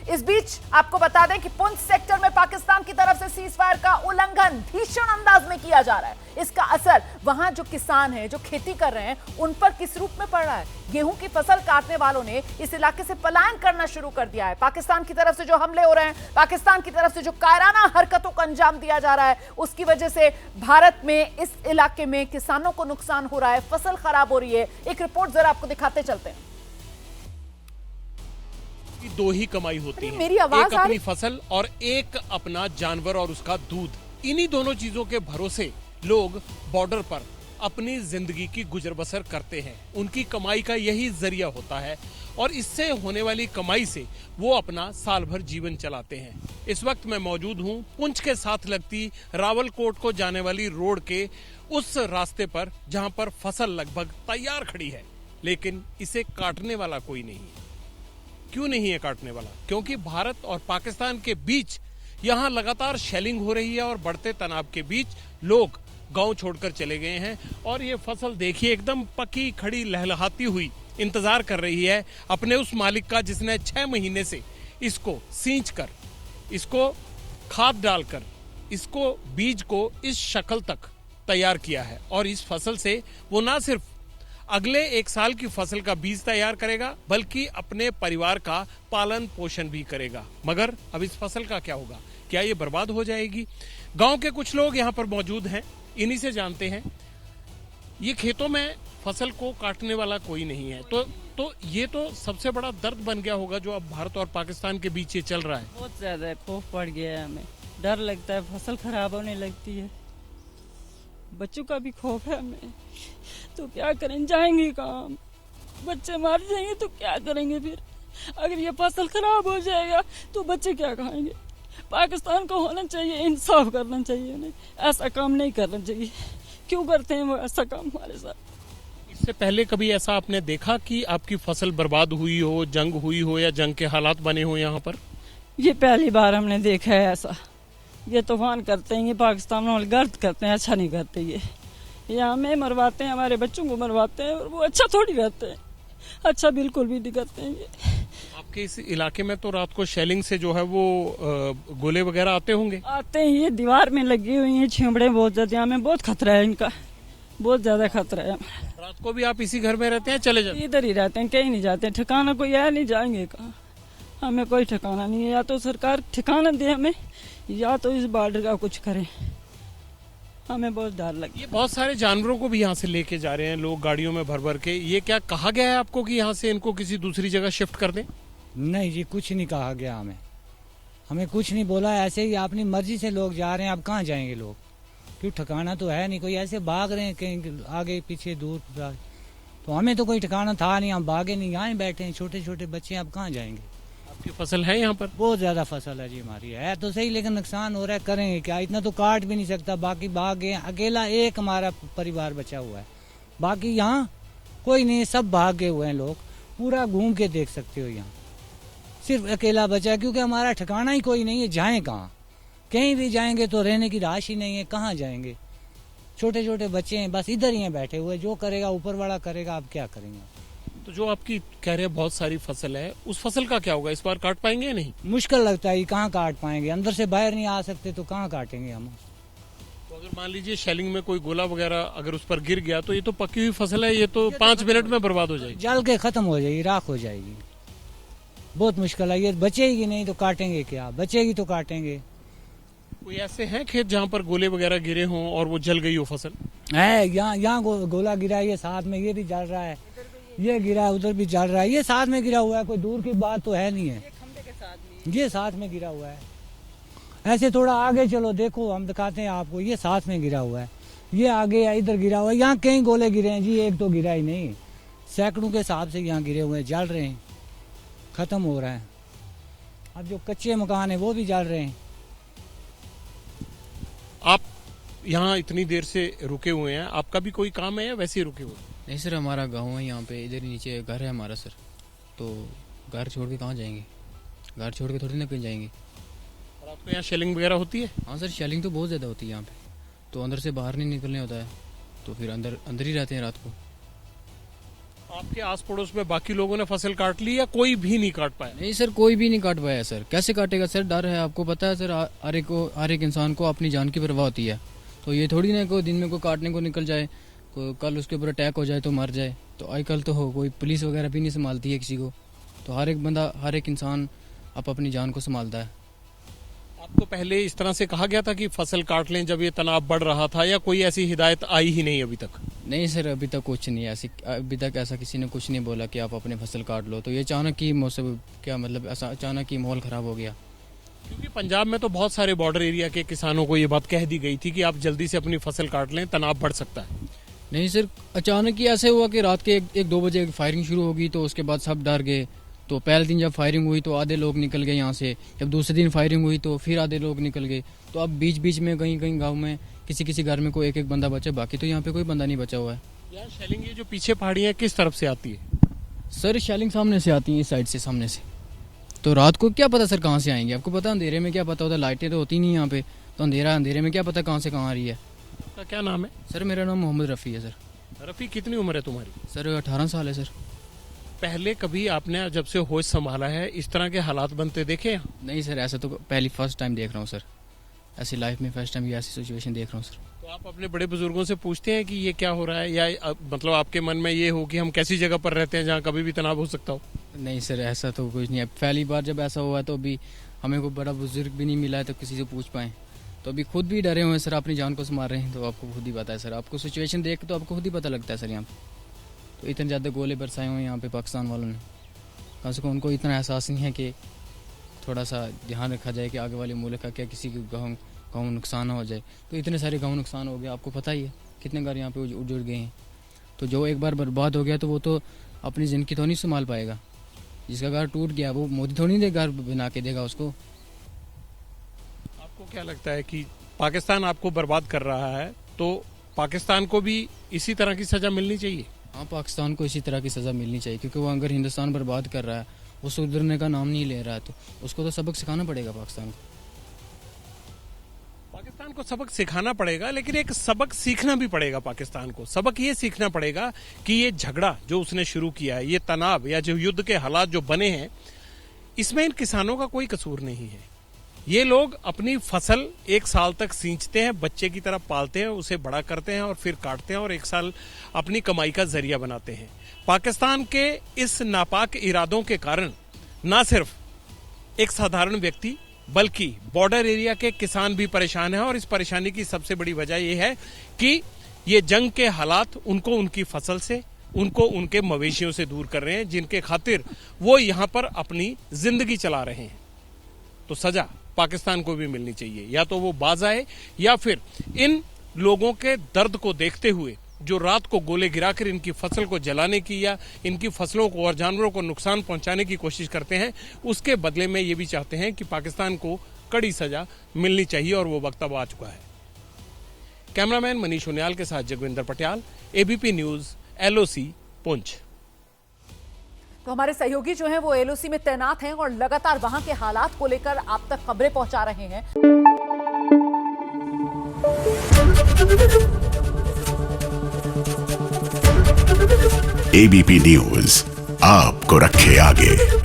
इस बीच आपको बता दें कि पुंछ सेक्टर में पाकिस्तान की तरफ से सीज फायर का उल्लंघन भीषण अंदाज में किया जा रहा है। इसका असर वहां जो किसान हैं, जो खेती कर रहे हैं, उन पर किस रूप में पड़ रहा है? गेहूं की फसल काटने वालों ने इस इलाके से पलायन करना शुरू कर दिया है। पाकिस्तान की तरफ से जो हमले हो रहे हैं, पाकिस्तान की तरफ से जो कायराना हरकतों को अंजाम दिया जा रहा है, उसकी वजह से भारत में इस इलाके में किसानों को नुकसान हो रहा है, फसल खराब हो रही है। एक रिपोर्ट जरा आपको दिखाते चलते हैं। दो ही कमाई होती है, मेरी आवाज एक अपनी फसल और एक अपना जानवर और उसका दूध। इन्हीं दोनों चीजों के भरोसे लोग बॉर्डर पर अपनी जिंदगी की गुजर बसर करते हैं। उनकी कमाई का यही जरिया होता है और इससे होने वाली कमाई से वो अपना साल भर जीवन चलाते हैं। इस वक्त मैं मौजूद हूँ पुंछ के साथ लगती रावलकोट को जाने वाली रोड के उस रास्ते पर, जहां पर फसल लगभग तैयार खड़ी है, लेकिन इसे काटने वाला कोई नहीं है। क्यों नहीं है काटने वाला? क्योंकि भारत और पाकिस्तान के बीच यहां लगातार शेलिंग हो रही है और बढ़ते तनाव के बीच लोग गांव छोड़कर चले गए हैं। और ये फसल देखिए, एकदम पकी खड़ी लहलहाती हुई इंतजार कर रही है अपने उस मालिक का, जिसने 6 महीने से इसको सींच कर, इसको खाद डालकर, इसको बीज को इस शक्ल तक तैयार किया है। और इस फसल से वो ना सिर्फ अगले 1 साल की फसल का बीज तैयार करेगा, बल्कि अपने परिवार का पालन पोषण भी करेगा। मगर अब इस फसल का क्या होगा? क्या ये बर्बाद हो जाएगी? गांव के कुछ लोग यहाँ पर मौजूद हैं, इन्हीं से जानते हैं। ये खेतों में फसल को काटने वाला कोई नहीं है, तो ये तो सबसे बड़ा दर्द बन गया होगा जो अब भारत और पाकिस्तान के बीच ये चल रहा है। बहुत ज्यादा खौफ पड़ गया है, हमें डर लगता है, फसल खराब होने लगती है, बच्चों का भी खौफ है हमें। तो क्या करें, जाएंगे कहाँ? बच्चे मार जाएंगे तो क्या करेंगे फिर? अगर ये फसल खराब हो जाएगा तो बच्चे क्या खाएंगे? पाकिस्तान को होना चाहिए, इंसाफ करना चाहिए उन्हें, ऐसा काम नहीं करना चाहिए। क्यों करते हैं वो ऐसा काम हमारे साथ? इससे पहले कभी ऐसा आपने देखा कि आपकी फसल बर्बाद हुई हो, जंग हुई हो या जंग के हालात बने हो यहाँ पर? ये पहली बार हमने देखा है ऐसा। ये तूफान करते हैं, ये पाकिस्तान वाले गर्द करते हैं, अच्छा नहीं करते। ये हमें मरवाते हैं, हमारे बच्चों को मरवाते हैं, और वो अच्छा थोड़ी करते हैं, अच्छा बिल्कुल भी नहीं करते हैं ये। आपके इस इलाके में तो रात को शेलिंग से जो है वो गोले वगैरह आते होंगे? आते हैं, ये दीवार में लगी हुई हैं छिमड़े बहुत ज्यादा, हमें बहुत खतरा है इनका, बहुत ज्यादा खतरा है। रात को भी आप इसी घर में रहते हैं? चले जाते? इधर ही रहते हैं, कहीं नहीं जाते हैं, ठिकाना कोई है नहीं, जाएंगे कहाँ? हमें कोई ठिकाना नहीं है। या तो सरकार ठिकाना दे हमें, या तो इस बॉर्डर का कुछ करे। हमें बहुत डर लगी। ये बहुत सारे जानवरों को भी यहाँ से लेके जा रहे हैं लोग गाड़ियों में भर भर के। ये क्या कहा गया है आपको कि यहाँ से इनको किसी दूसरी जगह शिफ्ट कर दें? नहीं जी, कुछ नहीं कहा गया हमें कुछ नहीं बोला। ऐसे ही अपनी मर्जी से लोग जा रहे हैं। अब कहाँ जाएंगे लोग? क्यों, ठिकाना तो है नहीं कोई। ऐसे भाग रहे हैं कहीं आगे पीछे दूर, तो हमें तो कोई ठिकाना था नहीं, हम भागे नहीं, यहाँ बैठे हैं, छोटे छोटे बच्चे, अब कहाँ जाएंगे? आपकी फसल है यहाँ पर? बहुत ज्यादा फसल है जी हमारी, है तो सही, लेकिन नुकसान हो रहा है, करेंगे क्या? इतना तो काट भी नहीं सकता। बाकी भाग गए, अकेला एक हमारा परिवार बचा हुआ है, बाकी यहाँ कोई नहीं, सब भाग गए हुए हैं लोग। पूरा घूम के देख सकते हो, यहाँ सिर्फ अकेला बचा है, क्योंकि हमारा ठिकाना ही कोई नहीं है। जाए कहाँ? कहीं भी जाएंगे तो रहने की राशि नहीं है, कहाँ जाएंगे? छोटे छोटे बच्चे हैं, बस इधर ही हैं बैठे हुए। जो करेगा ऊपर वाला करेगा, आप क्या करेंगे? तो जो आपकी कह रहे हैं बहुत सारी फसल है, उस फसल का क्या होगा? इस बार काट पाएंगे या नहीं? मुश्किल लगता है, कहाँ काट पाएंगे? अंदर से बाहर नहीं आ सकते तो कहाँ काटेंगे हम? तो अगर मान लीजिए शेलिंग में कोई गोला वगैरह अगर उस पर गिर गया तो ये तो पकी हुई फसल है, ये तो 5 मिनट में बर्बाद हो जाएगी, जल के खत्म हो जाएगी, राख हो जाएगी। बहुत मुश्किल है, ये बचेगी नहीं तो काटेंगे क्या? बचेगी तो काटेंगे। कोई ऐसे हैं खेत जहाँ पर गोले वगैरह गिरे हों और वो जल गई हो फसल? है, यहाँ गोला गिरा है, ये साथ में ये भी जल रहा है, ये गिरा है, उधर भी जल रहा है, ये साथ में गिरा हुआ है, कोई दूर की बात तो है नहीं है, ये साथ में गिरा हुआ है। ऐसे थोड़ा आगे चलो, देखो हम दिखाते हैं आपको, ये साथ में गिरा हुआ है, ये आगे है, इधर गिरा हुआ है। यहाँ कई गोले गिरे हैं जी, एक तो गिरा ही नहीं, सैकड़ों के हिसाब से यहाँ गिरे हुए हैं, जल रहे हैं, खत्म हो रहा है। अब जो कच्चे मकान है वो भी जल रहे हैं। आप यहाँ इतनी देर से रुके हुए हैं, आपका भी कोई काम है या वैसे ही रुके हुए? नहीं सर, हमारा गांव है यहाँ पे, इधर ही नीचे घर है हमारा सर। तो घर छोड़ के कहाँ जाएंगे? घर छोड़ के थोड़ी ना कहीं जाएंगे। और आपको यहाँ शेलिंग वगैरह होती है? हाँ सर, शेलिंग तो बहुत ज़्यादा होती है यहाँ पे, तो अंदर से बाहर नहीं निकलने होता है, तो फिर अंदर ही रहते हैं रात को। आपके आस पड़ोस में बाकी लोगों ने फसल काट ली या कोई भी नहीं काट पाया? नहीं सर, कोई भी नहीं काट पाया सर। कैसे काटेगा सर? डर है, आपको पता है सर, हर एक इंसान को अपनी जान की परवाह होती है। तो ये थोड़ी ना कोई दिन में कोई काटने को निकल जाए, कल उसके ऊपर अटैक हो जाए तो मर जाए। तो आजकल तो कोई पुलिस वगैरह भी नहीं संभालती है किसी को। तो हर एक बंदा, हर एक इंसान अपनी जान को संभालता है। आपको पहले इस तरह से कहा गया था कि फसल काट लें जब ये तनाव बढ़ रहा था, या कोई ऐसी हिदायत आई ही नहीं अभी तक? नहीं सर, अभी तक कुछ नहीं, अभी तक ऐसा किसी ने कुछ नहीं बोला कि आप अपने फसल काट लो। तो ये अचानक ही मौसम, क्या मतलब, ऐसा अचानक ही माहौल ख़राब हो गया। क्योंकि पंजाब में तो बहुत सारे बॉर्डर एरिया के किसानों को ये बात कह दी गई थी कि आप जल्दी से अपनी फसल काट लें, तनाव बढ़ सकता है। नहीं सर, अचानक ही ऐसे हुआ कि रात के 1-2 बजे फायरिंग शुरू होगी, तो उसके बाद सब डर गए। तो पहले दिन जब फायरिंग हुई तो आधे लोग निकल गए यहाँ से, जब दूसरे दिन फायरिंग हुई तो फिर आधे लोग निकल गए। तो अब बीच बीच में कहीं कहीं गांव में किसी घर में कोई एक बंदा बचा, बाकी तो यहाँ पे कोई बंदा नहीं बचा हुआ है। यार शेलिंग, ये जो पीछे पहाड़ियाँ किस तरफ से आती है? सर शेलिंग सामने से आती है, इस साइड से, सामने से। तो रात को क्या पता सर कहाँ से आएंगे, आपको पता, अंधेरे में क्या पता होता, लाइटें तो होती नहीं यहाँ पे, तो अंधेरे में क्या पता कहाँ से कहाँ आ रही है। आपका क्या नाम है? सर मेरा नाम मोहम्मद रफ़ी है सर। रफ़ी, कितनी उम्र है तुम्हारी? सर 18 साल है सर। पहले कभी आपने जब से होश संभाला है इस तरह के हालात बनते देखे हैं? नहीं सर, ऐसा तो फर्स्ट टाइम देख रहा हूँ सर, ऐसी लाइफ में फर्स्ट टाइम ये ऐसी सिचुएशन देख रहा हूँ सर। तो आप अपने बड़े बुजुर्गों से पूछते हैं कि ये क्या हो रहा है, या मतलब आपके मन में ये हो कि हम कैसी जगह पर रहते हैं जहाँ कभी भी तनाव हो सकता हो? नहीं सर, ऐसा तो कुछ नहीं है। पहली बार जब ऐसा हुआ तो अभी हमें कोई बड़ा बुजुर्ग भी नहीं मिला है तो किसी से पूछ पाएँ। तो अभी खुद भी डरे हुए हैं सर, अपनी जान को संभाल रहे हैं। तो आपको खुद ही पता है सर, आपको सिचुएशन देख तो आपको खुद ही पता लगता है सर। यहाँ पे तो इतने ज़्यादा गोले बरसाए हुए हैं यहाँ पे पाकिस्तान वालों ने, कम से कम उनको इतना एहसास नहीं है कि थोड़ा सा ध्यान रखा जाए कि आगे वाले मुल्क का क्या किसी के गाँव नुकसान ना हो जाए। तो इतने सारे गाँव नुकसान हो गया, आपको पता ही है कितने घर यहाँ पे उजड़ गए हैं। तो जो एक बार बर्बाद हो गया तो वो तो अपनी ज़िंदगी तो नहीं संभाल पाएगा। जिसका घर टूट गया वो मोदी थोड़ी नहीं घर बना के देगा उसको। आपको क्या लगता है कि पाकिस्तान आपको बर्बाद कर रहा है, तो पाकिस्तान को भी इसी तरह की सज़ा मिलनी चाहिए? हाँ, पाकिस्तान को इसी तरह की सज़ा मिलनी चाहिए, क्योंकि वो अगर हिंदुस्तान बर्बाद कर रहा है, वो सुधरने का नाम नहीं ले रहा है, तो उसको तो सबक सिखाना पड़ेगा पाकिस्तान को। पाकिस्तान को सबक सिखाना पड़ेगा, लेकिन एक सबक सीखना भी पड़ेगा पाकिस्तान को। सबक ये सीखना पड़ेगा कि ये झगड़ा जो उसने शुरू किया है, ये तनाव या जो युद्ध के हालात जो बने हैं, इसमें इन किसानों का कोई कसूर नहीं है। ये लोग अपनी फसल 1 साल तक सींचते हैं, बच्चे की तरह पालते हैं, उसे बड़ा करते हैं और फिर काटते हैं और 1 साल अपनी कमाई का जरिया बनाते हैं। पाकिस्तान के इस नापाक इरादों के कारण न सिर्फ एक साधारण व्यक्ति बल्कि बॉर्डर एरिया के किसान भी परेशान हैं, और इस परेशानी की सबसे बड़ी वजह यह है कि ये जंग के हालात उनको उनकी फसल से, उनको उनके मवेशियों से दूर कर रहे हैं, जिनके खातिर वो यहाँ पर अपनी जिंदगी चला रहे हैं। तो सजा पाकिस्तान को भी मिलनी चाहिए, या तो वो बाज आए या फिर इन लोगों के दर्द को देखते हुए जो रात को गोले गिराकर इनकी फसल को जलाने की या इनकी फसलों को और जानवरों को नुकसान पहुंचाने की कोशिश करते हैं, उसके बदले में ये भी चाहते हैं कि पाकिस्तान को कड़ी सजा मिलनी चाहिए, और वो वक्त अब आ चुका है। कैमरामैन मनीष उनियाल के साथ Jagvinder Patiyal, ABP News, LOC, Poonch. तो हमारे सहयोगी जो हैं वो LOC में तैनात हैं और लगातार वहां के हालात को लेकर आप तक खबरें पहुंचा रहे हैं। ABP न्यूज आपको रखे आगे।